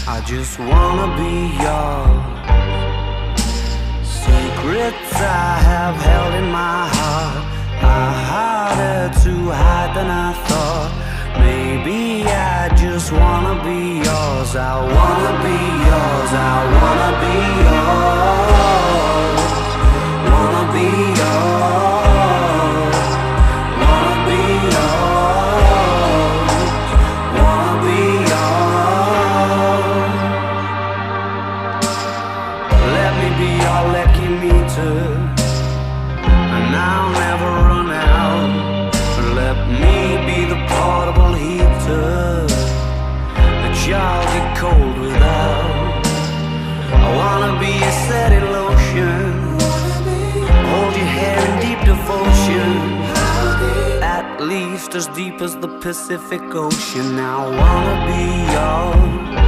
I just wanna be yours. Secrets I have held in my heart are harder to hide than I thought. Maybe I just wanna be yours. I wanna be yours. I wanna be yours. Wanna be yours. Wanna be yours. Wanna be yours. Let me be your lucky meter, and I'll never run out. Let me be the portable heater that y'all get cold without. I wanna be a setting lotion, hold your hair in deep devotion, at least as deep as the Pacific Ocean. I wanna be yours.